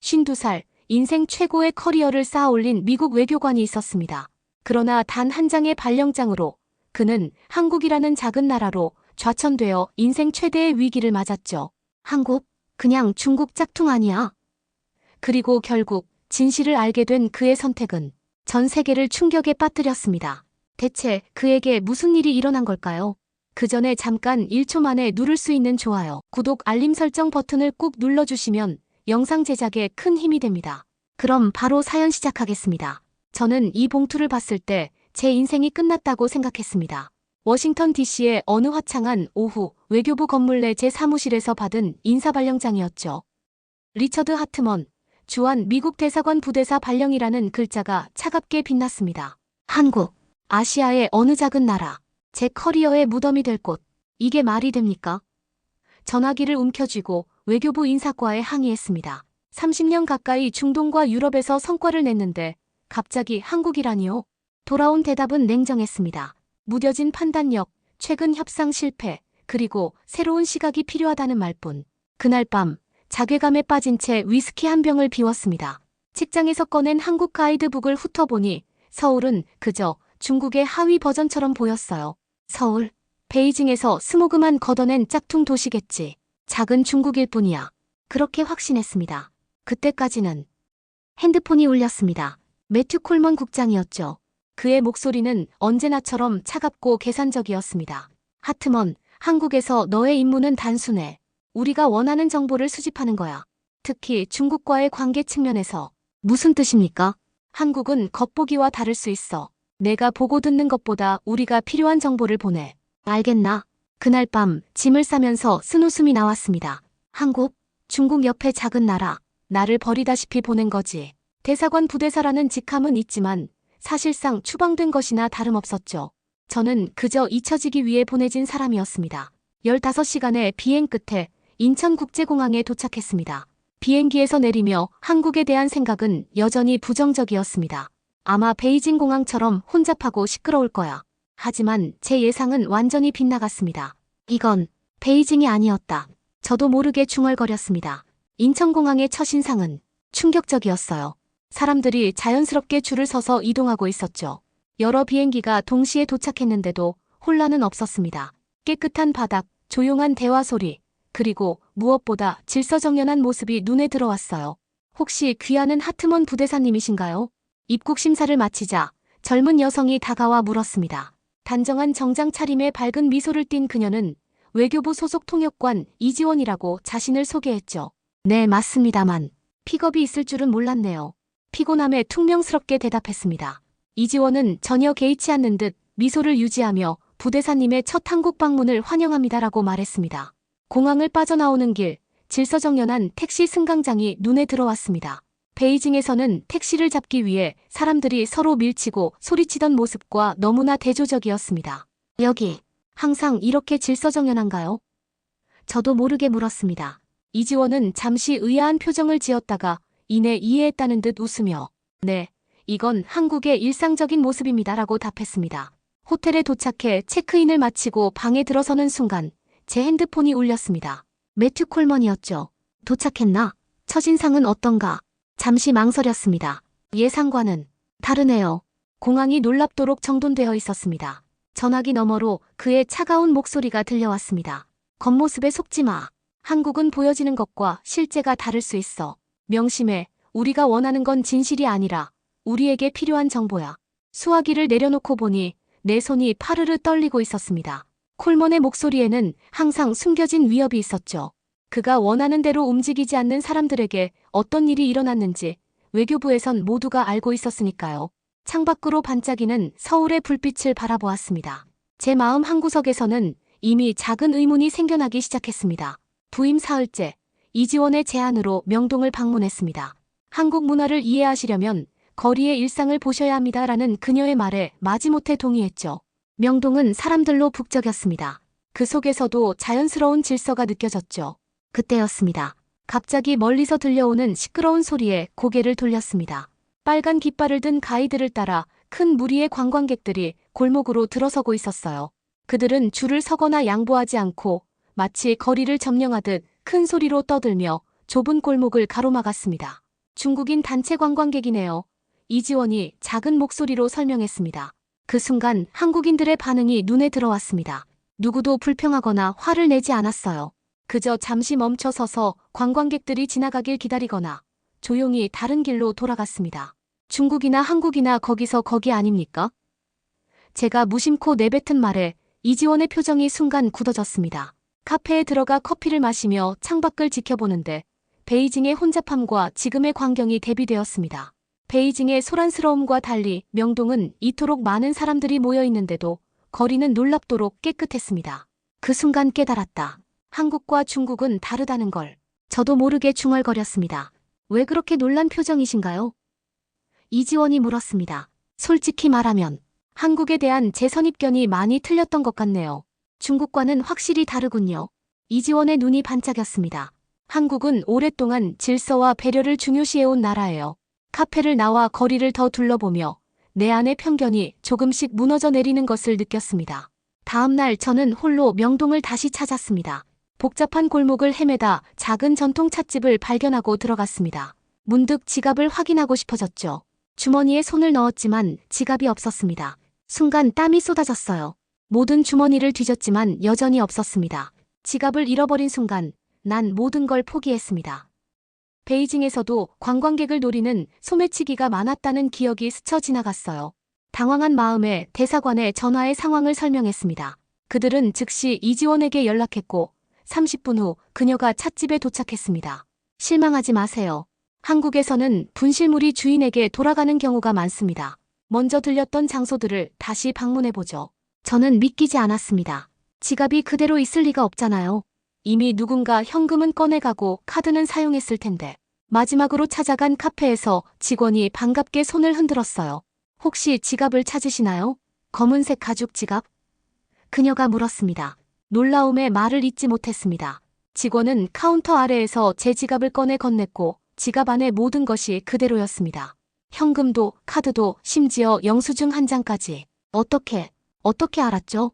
52살, 인생 최고의 커리어를 쌓아올린 미국 외교관이 있었습니다. 그러나 단 한 장의 발령장으로 그는 한국이라는 작은 나라로 좌천되어 인생 최대의 위기를 맞았죠. 한국? 그냥 중국 짝퉁 아니야. 그리고 결국 진실을 알게 된 그의 선택은 전 세계를 충격에 빠뜨렸습니다. 대체 그에게 무슨 일이 일어난 걸까요? 그 전에 잠깐 1초 만에 누를 수 있는 좋아요, 구독, 알림 설정 버튼을 꾹 눌러주시면 영상 제작에 큰 힘이 됩니다. 그럼 바로 사연 시작하겠습니다. 저는 이 봉투를 봤을 때 제 인생이 끝났다고 생각했습니다. 워싱턴 DC의 어느 화창한 오후, 외교부 건물 내 제 사무실에서 받은 인사발령장이었죠. 리처드 하트먼, 주한 미국 대사관 부대사 발령이라는 글자가 차갑게 빛났습니다. 한국, 아시아의 어느 작은 나라, 제 커리어의 무덤이 될 곳. 이게 말이 됩니까? 전화기를 움켜쥐고 외교부 인사과에 항의했습니다. 30년 가까이 중동과 유럽에서 성과를 냈는데 갑자기 한국이라니요? 돌아온 대답은 냉정했습니다. 무뎌진 판단력, 최근 협상 실패, 그리고 새로운 시각이 필요하다는 말뿐. 그날 밤 자괴감에 빠진 채 위스키 한 병을 비웠습니다. 책장에서 꺼낸 한국 가이드북을 훑어보니 서울은 그저 중국의 하위 버전처럼 보였어요. 서울, 베이징에서 스모그만 걷어낸 짝퉁 도시겠지. 작은 중국일 뿐이야. 그렇게 확신했습니다. 그때까지는 핸드폰이 울렸습니다. 매튜 콜먼 국장이었죠. 그의 목소리는 언제나처럼 차갑고 계산적이었습니다. 하트먼, 한국에서 너의 임무는 단순해. 우리가 원하는 정보를 수집하는 거야. 특히 중국과의 관계 측면에서. 무슨 뜻입니까? 한국은 겉보기와 다를 수 있어. 내가 보고 듣는 것보다 우리가 필요한 정보를 보내. 알겠나? 그날 밤 짐을 싸면서 쓴웃음이 나왔습니다. 한국, 중국 옆에 작은 나라, 나를 버리다시피 보낸 거지. 대사관 부대사라는 직함은 있지만 사실상 추방된 것이나 다름없었죠. 저는 그저 잊혀지기 위해 보내진 사람이었습니다. 15시간의 비행 끝에 인천국제공항에 도착했습니다. 비행기에서 내리며 한국에 대한 생각은 여전히 부정적이었습니다. 아마 베이징 공항처럼 혼잡하고 시끄러울 거야. 하지만 제 예상은 완전히 빗나갔습니다. 이건 베이징이 아니었다. 저도 모르게 중얼거렸습니다. 인천공항의 첫인상은 충격적이었어요. 사람들이 자연스럽게 줄을 서서 이동하고 있었죠. 여러 비행기가 동시에 도착했는데도 혼란은 없었습니다. 깨끗한 바닥, 조용한 대화 소리, 그리고 무엇보다 질서정연한 모습이 눈에 들어왔어요. 혹시 귀하는 하트먼 부대사님이신가요? 입국 심사를 마치자 젊은 여성이 다가와 물었습니다. 단정한 정장 차림에 밝은 미소를 띤 그녀는 외교부 소속 통역관 이지원이라고 자신을 소개했죠. 네, 맞습니다만 픽업이 있을 줄은 몰랐네요. 피곤함에 퉁명스럽게 대답했습니다. 이지원은 전혀 개의치 않는 듯 미소를 유지하며 부대사님의 첫 한국 방문을 환영합니다라고 말했습니다. 공항을 빠져나오는 길, 질서정연한 택시 승강장이 눈에 들어왔습니다. 베이징에서는 택시를 잡기 위해 사람들이 서로 밀치고 소리치던 모습과 너무나 대조적이었습니다. 여기, 항상 이렇게 질서정연한가요? 저도 모르게 물었습니다. 이지원은 잠시 의아한 표정을 지었다가 이내 이해했다는 듯 웃으며 네, 이건 한국의 일상적인 모습입니다라고 답했습니다. 호텔에 도착해 체크인을 마치고 방에 들어서는 순간 제 핸드폰이 울렸습니다. 매튜 콜먼이었죠. 도착했나? 첫인상은 어떤가? 잠시 망설였습니다. 예상과는 다르네요. 공항이 놀랍도록 정돈되어 있었습니다. 전화기 너머로 그의 차가운 목소리가 들려왔습니다. 겉모습에 속지 마. 한국은 보여지는 것과 실제가 다를 수 있어. 명심해. 우리가 원하는 건 진실이 아니라 우리에게 필요한 정보야. 수화기를 내려놓고 보니 내 손이 파르르 떨리고 있었습니다. 콜먼의 목소리에는 항상 숨겨진 위협이 있었죠. 그가 원하는 대로 움직이지 않는 사람들에게 어떤 일이 일어났는지 외교부에선 모두가 알고 있었으니까요. 창밖으로 반짝이는 서울의 불빛을 바라보았습니다. 제 마음 한구석에서는 이미 작은 의문이 생겨나기 시작했습니다. 부임 사흘째, 이지원의 제안으로 명동을 방문했습니다. 한국 문화를 이해하시려면 거리의 일상을 보셔야 합니다라는 그녀의 말에 마지못해 동의했죠. 명동은 사람들로 북적였습니다. 그 속에서도 자연스러운 질서가 느껴졌죠. 그때였습니다. 갑자기 멀리서 들려오는 시끄러운 소리에 고개를 돌렸습니다. 빨간 깃발을 든 가이드를 따라 큰 무리의 관광객들이 골목으로 들어서고 있었어요. 그들은 줄을 서거나 양보하지 않고 마치 거리를 점령하듯 큰 소리로 떠들며 좁은 골목을 가로막았습니다. 중국인 단체 관광객이네요. 이지원이 작은 목소리로 설명했습니다. 그 순간 한국인들의 반응이 눈에 들어왔습니다. 누구도 불평하거나 화를 내지 않았어요. 그저 잠시 멈춰 서서 관광객들이 지나가길 기다리거나 조용히 다른 길로 돌아갔습니다. 중국이나 한국이나 거기서 거기 아닙니까? 제가 무심코 내뱉은 말에 이지원의 표정이 순간 굳어졌습니다. 카페에 들어가 커피를 마시며 창밖을 지켜보는데 베이징의 혼잡함과 지금의 광경이 대비되었습니다. 베이징의 소란스러움과 달리 명동은 이토록 많은 사람들이 모여 있는데도 거리는 놀랍도록 깨끗했습니다. 그 순간 깨달았다. 한국과 중국은 다르다는 걸. 저도 모르게 중얼거렸습니다. 왜 그렇게 놀란 표정이신가요? 이지원이 물었습니다. 솔직히 말하면 한국에 대한 제 선입견이 많이 틀렸던 것 같네요. 중국과는 확실히 다르군요. 이지원의 눈이 반짝였습니다. 한국은 오랫동안 질서와 배려를 중요시해온 나라예요. 카페를 나와 거리를 더 둘러보며 내 안의 편견이 조금씩 무너져 내리는 것을 느꼈습니다. 다음 날 저는 홀로 명동을 다시 찾았습니다. 복잡한 골목을 헤매다 작은 전통 찻집을 발견하고 들어갔습니다. 문득 지갑을 확인하고 싶어졌죠. 주머니에 손을 넣었지만 지갑이 없었습니다. 순간 땀이 쏟아졌어요. 모든 주머니를 뒤졌지만 여전히 없었습니다. 지갑을 잃어버린 순간 난 모든 걸 포기했습니다. 베이징에서도 관광객을 노리는 소매치기가 많았다는 기억이 스쳐 지나갔어요. 당황한 마음에 대사관에 전화해 상황을 설명했습니다. 그들은 즉시 이지원에게 연락했고 30분 후 그녀가 찻집에 도착했습니다. 실망하지 마세요. 한국에서는 분실물이 주인에게 돌아가는 경우가 많습니다. 먼저 들렸던 장소들을 다시 방문해보죠. 저는 믿기지 않았습니다. 지갑이 그대로 있을 리가 없잖아요. 이미 누군가 현금은 꺼내가고 카드는 사용했을 텐데. 마지막으로 찾아간 카페에서 직원이 반갑게 손을 흔들었어요. 혹시 지갑을 찾으시나요? 검은색 가죽 지갑? 그녀가 물었습니다. 놀라움에 말을 잇지 못했습니다. 직원은 카운터 아래에서 제 지갑을 꺼내 건넸고 지갑 안에 모든 것이 그대로였습니다. 현금도 카드도 심지어 영수증 한 장까지. 어떻게 알았죠?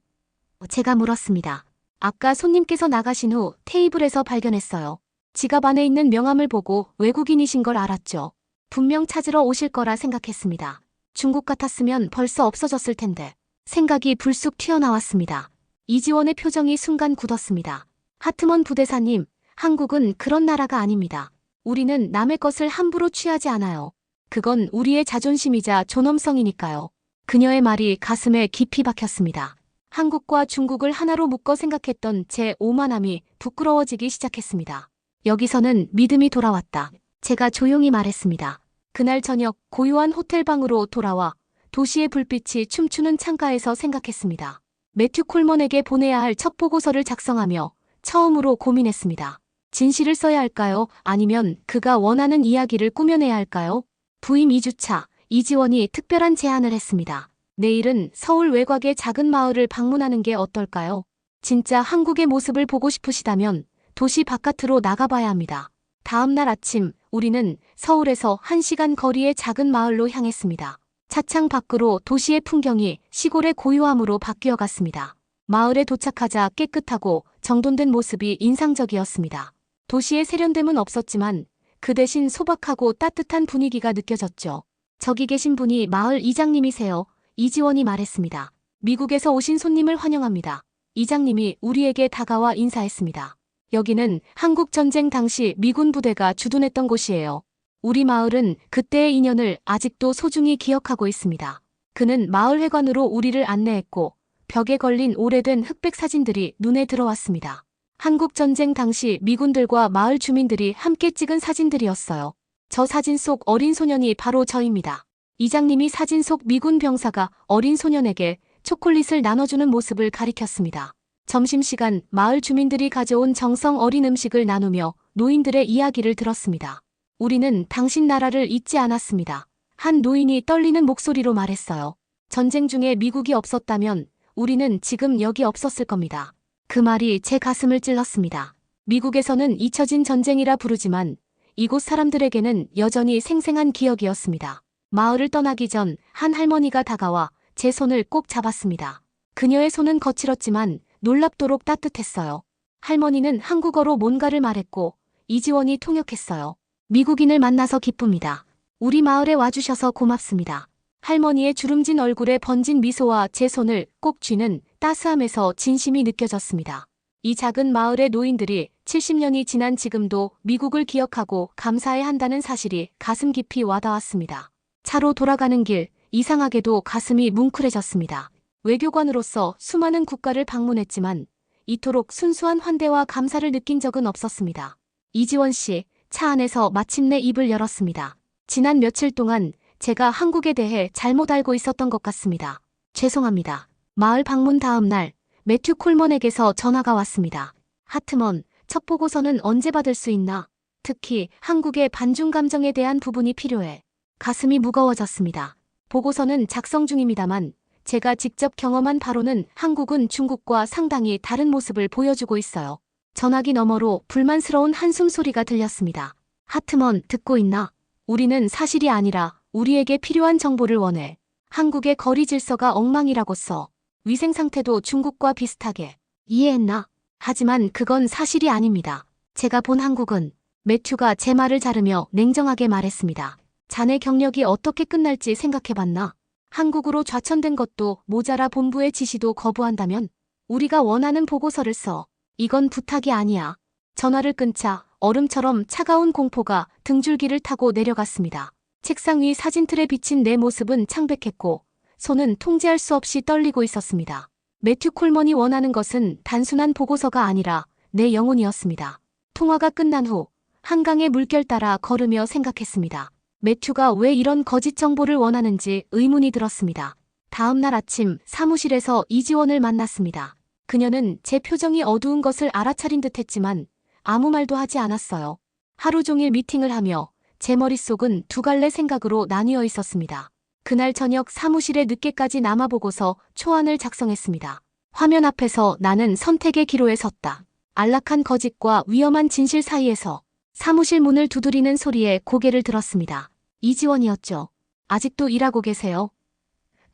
제가 물었습니다. 아까 손님께서 나가신 후 테이블에서 발견했어요. 지갑 안에 있는 명함을 보고 외국인이신 걸 알았죠. 분명 찾으러 오실 거라 생각했습니다. 중국 같았으면 벌써 없어졌을 텐데. 생각이 불쑥 튀어나왔습니다. 이지원의 표정이 순간 굳었습니다. 하트먼 부대사님, 한국은 그런 나라가 아닙니다. 우리는 남의 것을 함부로 취하지 않아요. 그건 우리의 자존심이자 존엄성이니까요. 그녀의 말이 가슴에 깊이 박혔습니다. 한국과 중국을 하나로 묶어 생각했던 제 오만함이 부끄러워지기 시작했습니다. 여기서는 믿음이 돌아왔다. 제가 조용히 말했습니다. 그날 저녁 고요한 호텔방으로 돌아와 도시의 불빛이 춤추는 창가에서 생각했습니다. 매튜 콜먼에게 보내야 할 첫 보고서를 작성하며 처음으로 고민했습니다. 진실을 써야 할까요? 아니면 그가 원하는 이야기를 꾸며내야 할까요? 부임 2주차, 이지원이 특별한 제안을 했습니다. 내일은 서울 외곽의 작은 마을을 방문하는 게 어떨까요? 진짜 한국의 모습을 보고 싶으시다면 도시 바깥으로 나가봐야 합니다. 다음 날 아침 우리는 서울에서 1시간 거리의 작은 마을로 향했습니다. 차창 밖으로 도시의 풍경이 시골의 고요함으로 바뀌어 갔습니다. 마을에 도착하자 깨끗하고 정돈된 모습이 인상적이었습니다. 도시의 세련됨은 없었지만 그 대신 소박하고 따뜻한 분위기가 느껴졌죠. 저기 계신 분이 마을 이장님이세요. 이지원이 말했습니다. 미국에서 오신 손님을 환영합니다. 이장님이 우리에게 다가와 인사했습니다. 여기는 한국 전쟁 당시 미군 부대가 주둔했던 곳이에요. 우리 마을은 그때의 인연을 아직도 소중히 기억하고 있습니다. 그는 마을 회관으로 우리를 안내했고 벽에 걸린 오래된 흑백 사진들이 눈에 들어왔습니다. 한국 전쟁 당시 미군들과 마을 주민들이 함께 찍은 사진들이었어요. 저 사진 속 어린 소년이 바로 저입니다. 이장님이 사진 속 미군 병사가 어린 소년에게 초콜릿을 나눠주는 모습을 가리켰습니다. 점심시간 마을 주민들이 가져온 정성 어린 음식을 나누며 노인들의 이야기를 들었습니다. 우리는 당신 나라를 잊지 않았습니다. 한 노인이 떨리는 목소리로 말했어요. 전쟁 중에 미국이 없었다면 우리는 지금 여기 없었을 겁니다. 그 말이 제 가슴을 찔렀습니다. 미국에서는 잊혀진 전쟁이라 부르지만 이곳 사람들에게는 여전히 생생한 기억이었습니다. 마을을 떠나기 전 한 할머니가 다가와 제 손을 꼭 잡았습니다. 그녀의 손은 거칠었지만 놀랍도록 따뜻했어요. 할머니는 한국어로 뭔가를 말했고 이지원이 통역했어요. 미국인을 만나서 기쁩니다. 우리 마을에 와주셔서 고맙습니다. 할머니의 주름진 얼굴에 번진 미소와 제 손을 꼭 쥐는 따스함에서 진심이 느껴졌습니다. 이 작은 마을의 노인들이 70년이 지난 지금도 미국을 기억하고 감사해야 한다는 사실이 가슴 깊이 와닿았습니다. 차로 돌아가는 길, 이상하게도 가슴이 뭉클해졌습니다. 외교관으로서 수많은 국가를 방문했지만 이토록 순수한 환대와 감사를 느낀 적은 없었습니다. 이지원 씨, 차 안에서 마침내 입을 열었습니다. 지난 며칠 동안 제가 한국에 대해 잘못 알고 있었던 것 같습니다. 죄송합니다. 마을 방문 다음 날 매튜 콜먼에게서 전화가 왔습니다. 하트먼, 첫 보고서는 언제 받을 수 있나? 특히 한국의 반중 감정에 대한 부분이 필요해. 가슴이 무거워졌습니다. 보고서는 작성 중입니다만 제가 직접 경험한 바로는 한국은 중국과 상당히 다른 모습을 보여주고 있어요. 전화기 너머로 불만스러운 한숨 소리가 들렸습니다. 하트먼, 듣고 있나? 우리는 사실이 아니라 우리에게 필요한 정보를 원해. 한국의 거리 질서가 엉망이라고 써. 위생 상태도 중국과 비슷하게. 이해했나? 하지만 그건 사실이 아닙니다. 제가 본 한국은 매튜가 제 말을 자르며 냉정하게 말했습니다. 자네 경력이 어떻게 끝날지 생각해봤나? 한국으로 좌천된 것도 모자라 본부의 지시도 거부한다면 우리가 원하는 보고서를 써. 이건 부탁이 아니야. 전화를 끊자 얼음처럼 차가운 공포가 등줄기를 타고 내려갔습니다. 책상 위 사진틀에 비친 내 모습은 창백했고 손은 통제할 수 없이 떨리고 있었습니다. 매튜 콜먼이 원하는 것은 단순한 보고서가 아니라 내 영혼이었습니다. 통화가 끝난 후 한강의 물결 따라 걸으며 생각했습니다. 매튜가 왜 이런 거짓 정보를 원하는지 의문이 들었습니다. 다음 날 아침 사무실에서 이지원을 만났습니다. 그녀는 제 표정이 어두운 것을 알아차린 듯했지만 아무 말도 하지 않았어요. 하루 종일 미팅을 하며 제 머릿속은 두 갈래 생각으로 나뉘어 있었습니다. 그날 저녁 사무실에 늦게까지 남아보고서 초안을 작성했습니다. 화면 앞에서 나는 선택의 기로에 섰다. 안락한 거짓과 위험한 진실 사이에서 사무실 문을 두드리는 소리에 고개를 들었습니다. 이지원이었죠. 아직도 일하고 계세요?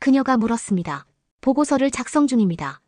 그녀가 물었습니다. 보고서를 작성 중입니다.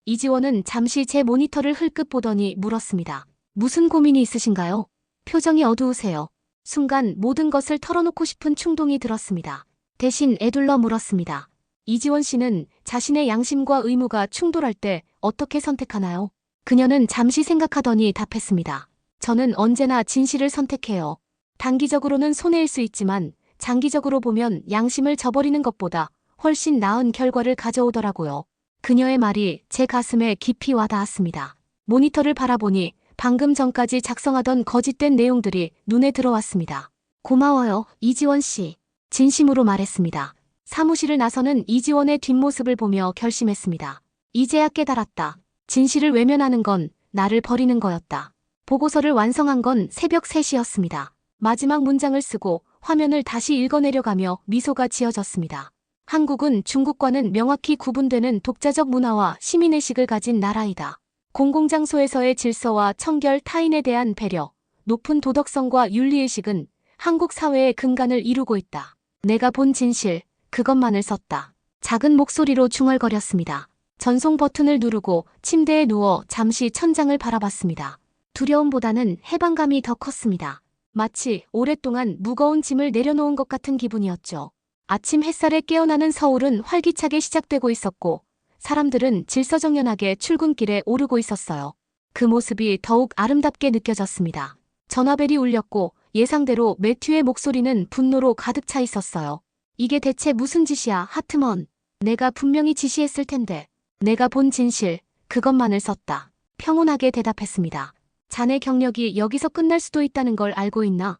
이지원은 잠시 제 모니터를 흘끗 보더니 물었습니다. 무슨 고민이 있으신가요? 표정이 어두우세요. 순간 모든 것을 털어놓고 싶은 충동이 들었습니다. 대신 애둘러 물었습니다. 이지원 씨는 자신의 양심과 의무가 충돌할 때 어떻게 선택하나요? 그녀는 잠시 생각하더니 답했습니다. 저는 언제나 진실을 선택해요. 단기적으로는 손해일 수 있지만 장기적으로 보면 양심을 저버리는 것보다 훨씬 나은 결과를 가져오더라고요. 그녀의 말이 제 가슴에 깊이 와닿았습니다. 모니터를 바라보니 방금 전까지 작성하던 거짓된 내용들이 눈에 들어왔습니다. 고마워요, 이지원 씨. 진심으로 말했습니다. 사무실을 나서는 이지원의 뒷모습을 보며 결심했습니다. 이제야 깨달았다. 진실을 외면하는 건 나를 버리는 거였다. 보고서를 완성한 건 새벽 3시였습니다. 마지막 문장을 쓰고 화면을 다시 읽어내려가며 미소가 지어졌습니다. 한국은 중국과는 명확히 구분되는 독자적 문화와 시민의식을 가진 나라이다. 공공장소에서의 질서와 청결, 타인에 대한 배려, 높은 도덕성과 윤리의식은 한국 사회의 근간을 이루고 있다. 내가 본 진실, 그것만을 썼다. 작은 목소리로 중얼거렸습니다. 전송 버튼을 누르고 침대에 누워 잠시 천장을 바라봤습니다. 두려움보다는 해방감이 더 컸습니다. 마치 오랫동안 무거운 짐을 내려놓은 것 같은 기분이었죠. 아침 햇살에 깨어나는 서울은 활기차게 시작되고 있었고 사람들은 질서정연하게 출근길에 오르고 있었어요. 그 모습이 더욱 아름답게 느껴졌습니다. 전화벨이 울렸고 예상대로 매튜의 목소리는 분노로 가득 차 있었어요. 이게 대체 무슨 짓이야, 하트먼. 내가 분명히 지시했을 텐데. 내가 본 진실, 그것만을 썼다. 평온하게 대답했습니다. 자네 경력이 여기서 끝날 수도 있다는 걸 알고 있나?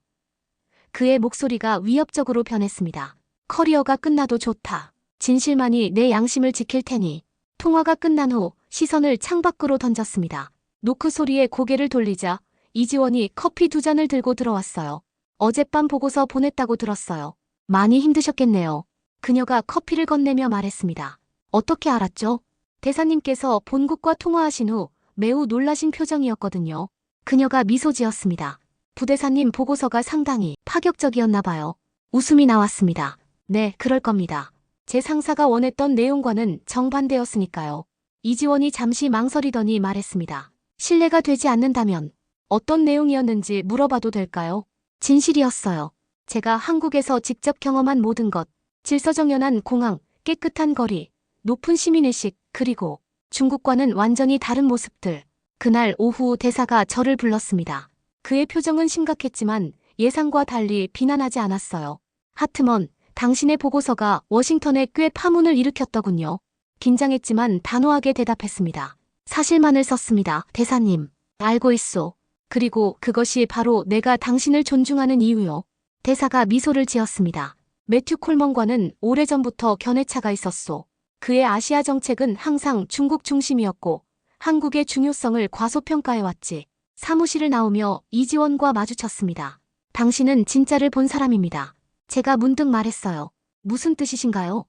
그의 목소리가 위협적으로 변했습니다. 커리어가 끝나도 좋다. 진실만이 내 양심을 지킬 테니. 통화가 끝난 후 시선을 창밖으로 던졌습니다. 노크 소리에 고개를 돌리자 이지원이 커피 2잔을 들고 들어왔어요. 어젯밤 보고서 보냈다고 들었어요. 많이 힘드셨겠네요. 그녀가 커피를 건네며 말했습니다. 어떻게 알았죠? 대사님께서 본국과 통화하신 후 매우 놀라신 표정이었거든요. 그녀가 미소 지었습니다. 부대사님 보고서가 상당히 파격적이었나 봐요. 웃음이 나왔습니다. 네, 그럴 겁니다. 제 상사가 원했던 내용과는 정반대였으니까요. 이지원이 잠시 망설이더니 말했습니다. 신뢰가 되지 않는다면 어떤 내용이었는지 물어봐도 될까요? 진실이었어요. 제가 한국에서 직접 경험한 모든 것, 질서정연한 공항, 깨끗한 거리, 높은 시민의식, 그리고 중국과는 완전히 다른 모습들. 그날 오후 대사가 저를 불렀습니다. 그의 표정은 심각했지만 예상과 달리 비난하지 않았어요. 하트먼, 당신의 보고서가 워싱턴에 꽤 파문을 일으켰더군요. 긴장했지만 단호하게 대답했습니다. 사실만을 썼습니다, 대사님. 알고 있소. 그리고 그것이 바로 내가 당신을 존중하는 이유요. 대사가 미소를 지었습니다. 매튜 콜먼과는 오래전부터 견해차가 있었소. 그의 아시아 정책은 항상 중국 중심이었고 한국의 중요성을 과소평가해왔지. 사무실을 나오며 이지원과 마주쳤습니다. 당신은 진짜를 본 사람입니다. 제가 문득 말했어요. 무슨 뜻이신가요?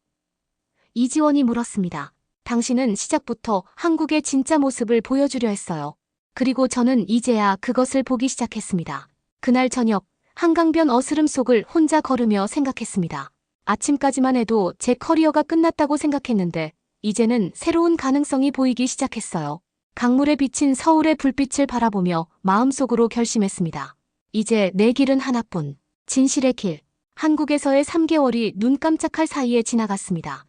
이지원이 물었습니다. 당신은 시작부터 한국의 진짜 모습을 보여주려 했어요. 그리고 저는 이제야 그것을 보기 시작했습니다. 그날 저녁 한강변 어스름 속을 혼자 걸으며 생각했습니다. 아침까지만 해도 제 커리어가 끝났다고 생각했는데 이제는 새로운 가능성이 보이기 시작했어요. 강물에 비친 서울의 불빛을 바라보며 마음속으로 결심했습니다. 이제 내 길은 하나뿐. 진실의 길. 한국에서의 3개월이 눈 깜짝할 사이에 지나갔습니다.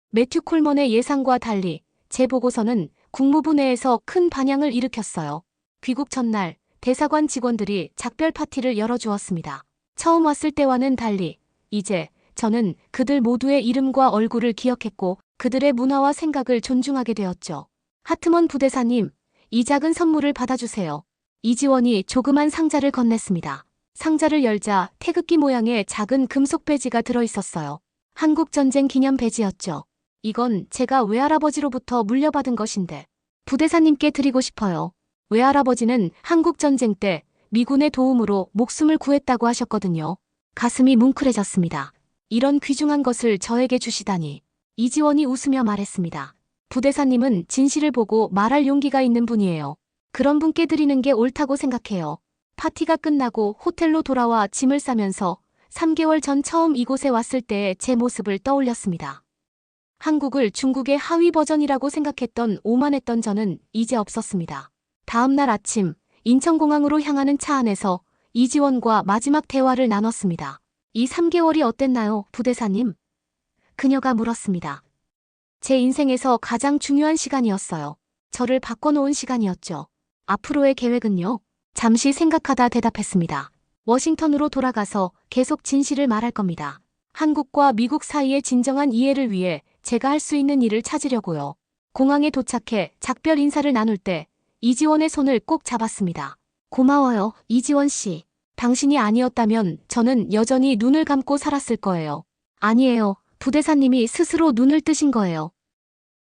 매튜 콜먼의 예상과 달리 제 보고서는 국무부 내에서 큰 반향을 일으켰어요. 귀국 첫날 대사관 직원들이 작별 파티를 열어주었습니다. 처음 왔을 때와는 달리 이제 저는 그들 모두의 이름과 얼굴을 기억했고 그들의 문화와 생각을 존중하게 되었죠. 하트먼 부대사님, 이 작은 선물을 받아주세요. 이지원이 조그만 상자를 건넸습니다. 상자를 열자 태극기 모양의 작은 금속 배지가 들어있었어요. 한국전쟁 기념 배지였죠. 이건 제가 외할아버지로부터 물려받은 것인데 부대사님께 드리고 싶어요. 외할아버지는 한국전쟁 때 미군의 도움으로 목숨을 구했다고 하셨거든요. 가슴이 뭉클해졌습니다. 이런 귀중한 것을 저에게 주시다니. 이지원이 웃으며 말했습니다. 부대사님은 진실을 보고 말할 용기가 있는 분이에요. 그런 분께 드리는 게 옳다고 생각해요. 파티가 끝나고 호텔로 돌아와 짐을 싸면서 3개월 전 처음 이곳에 왔을 때의 제 모습을 떠올렸습니다. 한국을 중국의 하위 버전이라고 생각했던 오만했던 저는 이제 없었습니다. 다음 날 아침 인천공항으로 향하는 차 안에서 이지원과 마지막 대화를 나눴습니다. 이 3개월이 어땠나요, 부대사님? 그녀가 물었습니다. 제 인생에서 가장 중요한 시간이었어요. 저를 바꿔놓은 시간이었죠. 앞으로의 계획은요? 잠시 생각하다 대답했습니다. 워싱턴으로 돌아가서 계속 진실을 말할 겁니다. 한국과 미국 사이의 진정한 이해를 위해 제가 할 수 있는 일을 찾으려고요. 공항에 도착해 작별 인사를 나눌 때 이지원의 손을 꼭 잡았습니다. 고마워요, 이지원 씨. 당신이 아니었다면 저는 여전히 눈을 감고 살았을 거예요. 아니에요. 부대사님이 스스로 눈을 뜨신 거예요.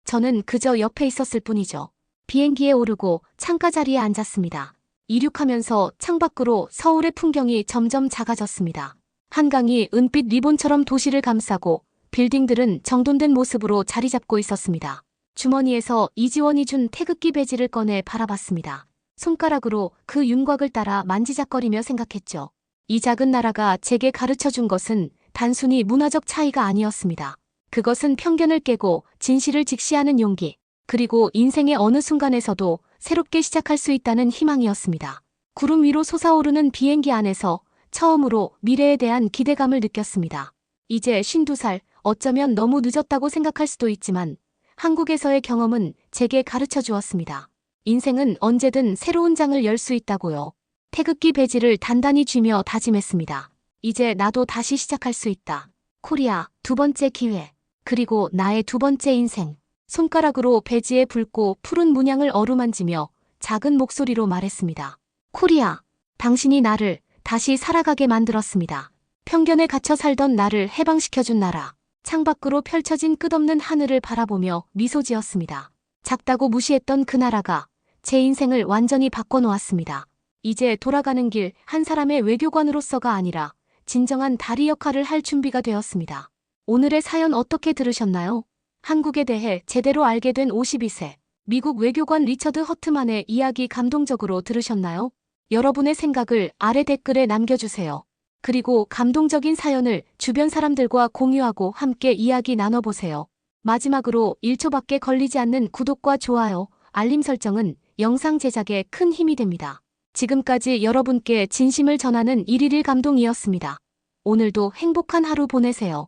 저는 그저 옆에 있었을 뿐이죠. 비행기에 오르고 창가 자리에 앉았습니다. 이륙하면서 창밖으로 서울의 풍경이 점점 작아졌습니다. 한강이 은빛 리본처럼 도시를 감싸고 빌딩들은 정돈된 모습으로 자리 잡고 있었습니다. 주머니에서 이지원이 준 태극기 배지를 꺼내 바라봤습니다. 손가락으로 그 윤곽을 따라 만지작거리며 생각했죠. 이 작은 나라가 제게 가르쳐준 것은 단순히 문화적 차이가 아니었습니다. 그것은 편견을 깨고 진실을 직시하는 용기, 그리고 인생의 어느 순간에서도 새롭게 시작할 수 있다는 희망이었습니다. 구름 위로 솟아오르는 비행기 안에서 처음으로 미래에 대한 기대감을 느꼈습니다. 이제 52살, 어쩌면 너무 늦었다고 생각할 수도 있지만 한국에서의 경험은 제게 가르쳐 주었습니다. 인생은 언제든 새로운 장을 열 수 있다고요. 태극기 배지를 단단히 쥐며 다짐했습니다. 이제 나도 다시 시작할 수 있다. 코리아, 두 번째 기회. 그리고 나의 두 번째 인생. 손가락으로 배지의 붉고 푸른 문양을 어루만지며 작은 목소리로 말했습니다. 코리아, 당신이 나를 다시 살아가게 만들었습니다. 편견에 갇혀 살던 나를 해방시켜준 나라. 창밖으로 펼쳐진 끝없는 하늘을 바라보며 미소 지었습니다. 작다고 무시했던 그 나라가 제 인생을 완전히 바꿔놓았습니다. 이제 돌아가는 길 한 사람의 외교관으로서가 아니라 진정한 다리 역할을 할 준비가 되었습니다. 오늘의 사연 어떻게 들으셨나요? 한국에 대해 제대로 알게 된 52세 미국 외교관 리처드 허트만의 이야기 감동적으로 들으셨나요? 여러분의 생각을 아래 댓글에 남겨주세요. 그리고 감동적인 사연을 주변 사람들과 공유하고 함께 이야기 나눠보세요. 마지막으로 1초밖에 걸리지 않는 구독과 좋아요, 알림 설정은 영상 제작에 큰 힘이 됩니다. 지금까지 여러분께 진심을 전하는 111 감동이었습니다. 오늘도 행복한 하루 보내세요.